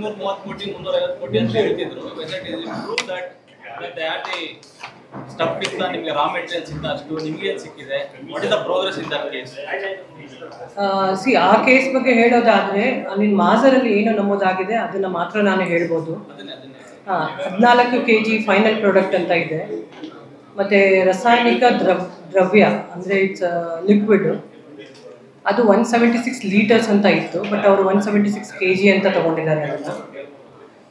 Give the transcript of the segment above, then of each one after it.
230 ಕೋಟಿ 350 ಕೋಟಿ ಅಂತ ಹೇಳ್ತಿದ್ರು. ಪ್ರೂವ್ ದಟ್ ಸ್ಟಫ್ ಇತ್ತ ನಿಮಗೆ ರಾ ಮೆಟೀರಿಯಲ್ಸ್ ಇತ್ತ ಅಷ್ಟು ನಿಮಗೆ ಸಿಕ್ಕಿದೆ. What is the progress in that case? ಆ ಕೇಸ್ ಬಗ್ಗೆ ಹೇಳೋದಾದ್ರೆ ಅಲ್ಲಿ ಮಾಜರಲ್ಲಿ ಏನು ನಮೂದಾಗಿದೆ ಅದನ್ನ ಮಾತ್ರ ನಾನು ಹೇಳ್ಬೋದು. 14 kg ಫೈನಲ್ ಪ್ರಾಡಕ್ಟ್ ಅಂತ ಇದೆ. ಮತ್ತೆ ರಾಸಾಯನಿಕ ದ್ರವ್ಯ ಅಂದರೆ ಇಟ್ಸ್ ಲಿಕ್ವಿಡ್, ಅದು 176 ಲೀಟರ್ಸ್ ಅಂತ ಇತ್ತು. ಬಟ್ ಅವರು 176 kg ಅಂತ ತಗೊಂಡಿದ್ದಾರೆ ಅದನ್ನು.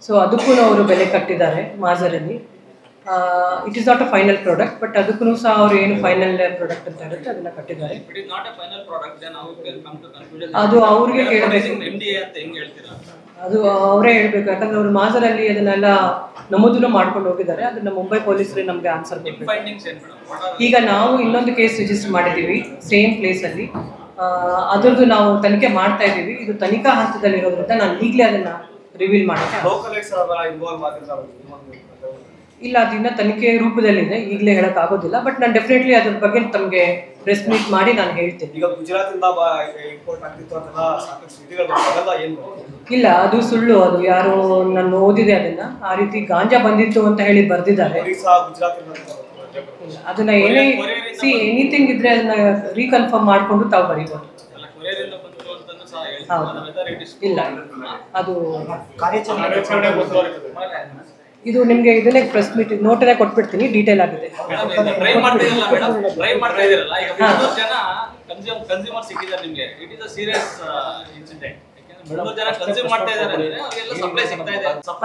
ಸೊ ಅದಕ್ಕೂ ಅವರು ಬೆಲೆ ಕಟ್ಟಿದ್ದಾರೆ ಮಾಜರಲ್ಲಿ. It is not a final product, but ಅದಕ್ಕೂ ಸಹ ಅವರು ಏನು ಫೈನಲ್ ಪ್ರಾಡಕ್ಟ್ ಅಂತ ಇರುತ್ತೆ ಅದನ್ನ ಕಟ್ಟಿದ್ದಾರೆ. ಅದು ಅವ್ರಿಗೆ ಕೇಳಬೇಕು, ಅದು ಅವರೇ ಹೇಳ್ಬೇಕು. ಯಾಕಂದ್ರೆ ಅವರು ಮಾಜರಲ್ಲಿ ಅದನ್ನೆಲ್ಲ ನಮೂದನ್ನು ಮಾಡ್ಕೊಂಡು ಹೋಗಿದ್ದಾರೆ. ಅದನ್ನ ಮುಂಬೈ ಪೊಲೀಸರೇ ನಮಗೆ ಆನ್ಸರ್ ಕೊಡಬೇಕು. ಈಗ ನಾವು ಇನ್ನೊಂದು ಕೇಸ್ ರಿಜಿಸ್ಟರ್ ಮಾಡಿದ್ದೀವಿ ಸೇಮ್ ಪ್ಲೇಸಲ್ಲಿ. ಅದರದ್ದು ನಾವು ತನಿಖೆ ಮಾಡ್ತಾ ಇದ್ದೀವಿ. ಇದು ತನಿಖಾ ಹಂತದಲ್ಲಿರೋದ್ರಿಂದ ನಾನು ಈಗಲೇ ಅದನ್ನ ರಿವೀಲ್ ಮಾಡ್ತೀನಿ. ಇಲ್ಲ, ಅದನ್ನ ತನಿಖೆ ರೂಪದಲ್ಲಿದೆ, ಈಗಲೇ ಹೇಳೋಕ್ಕಾಗೋದಿಲ್ಲ. ಬಟ್ ನಾನು ಡೆಫಿನೆಟ್ಲಿ ಅದ್ರ ಬಗ್ಗೆ ತಮಗೆ ಪ್ರೆಸ್ ಮೀಟ್ ಮಾಡಿ ನಾನು ಹೇಳ್ತೀನಿ. ಇಲ್ಲ, ಅದು ಸುಳ್ಳು. ಅದು ಯಾರು ನಾನು ಓದಿದೆ ಅದನ್ನ, ಆ ರೀತಿ ಗಾಂಜಾ ಬಂದಿತ್ತು ಅಂತ ಹೇಳಿ ಬರ್ದಿದ್ದಾರೆ. ಅದನ್ನ ಏನೇ ಎನಿಥಿಂಗ್ ಇದ್ರೆ ಅದನ್ನ ರೀಕನ್ಫರ್ಮ್ ಮಾಡಿಕೊಂಡು ತಾವು ಬರೀಬೋದು. ಇಲ್ಲ, ಅದು ಇದು ನಿಮಗೆ ಇದನ್ನೇ ಪ್ರೆಸ್ ಮೀಟ್ ನೋಟನೇ ಕೊಟ್ಬಿಡ್ತೀನಿ, ಡೀಟೇಲ್ ಆಗಿದೆ.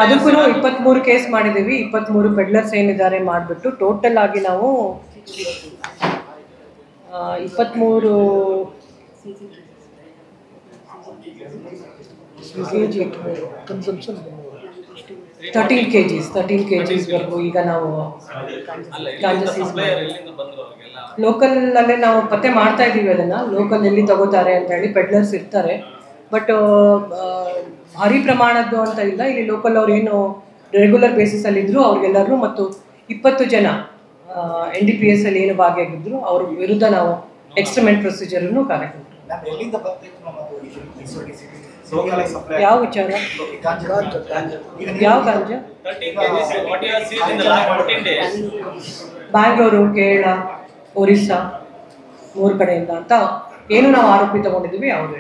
ಅದಕ್ಕೂ 23 ಕೇಸ್ ಮಾಡಿದ್ದೀವಿ. 23 ಪೆಡ್ಲರ್ಸ್ ಏನಿದ್ದಾರೆ ಮಾಡಿಬಿಟ್ಟು ಟೋಟಲ್ ಆಗಿ ನಾವು 23 13 kgs ವರೆಗೂ ಈಗ ನಾವು ಲೋಕಲ್ ಅಲ್ಲೇ ನಾವು ಪತ್ತೆ ಮಾಡ್ತಾ ಇದ್ದೀವಿ. ಅದನ್ನ ಲೋಕಲ್ ಎಲ್ಲಿ ತಗೋತಾರೆ ಅಂತ ಹೇಳಿ ಪೆಡ್ಲರ್ಸ್ ಇರ್ತಾರೆ. ಬಟ್ ಭಾರಿ ಪ್ರಮಾಣದ್ದು ಅಂತ ಇಲ್ಲ. ಇಲ್ಲಿ ಲೋಕಲ್ ಅವ್ರು ಏನು ರೆಗ್ಯುಲರ್ ಬೇಸಿಸ್ ಅಲ್ಲಿ ಇದ್ರು ಅವ್ರಿಗೆಲ್ಲರೂ ಮತ್ತು 20 ಜನ NDPS ಅಲ್ಲಿ ಏನು ಭಾಗಿಯಾಗಿದ್ರು ಅವ್ರ ವಿರುದ್ಧ ನಾವು ಎಕ್ಸ್ಟ್ರಿಮೆಂಟ್ ಪ್ರೊಸೀಜರನ್ನು ಕಾರ್ಯಕ್ರಮ. ಯಾವ ವಿಚಾರ? ಯಾವ ಗಾಂಜಾ? ಬ್ಯಾಂಗ್ಳೂರು, ಕೇರಳ, ಒರಿಸ್ಸಾ 3 ಕಡೆಯಿಂದ ಅಂತ ಏನು ನಾವು ಆರೋಪಿ ತಗೊಂಡಿದ್ದೀವಿ. ಅವರು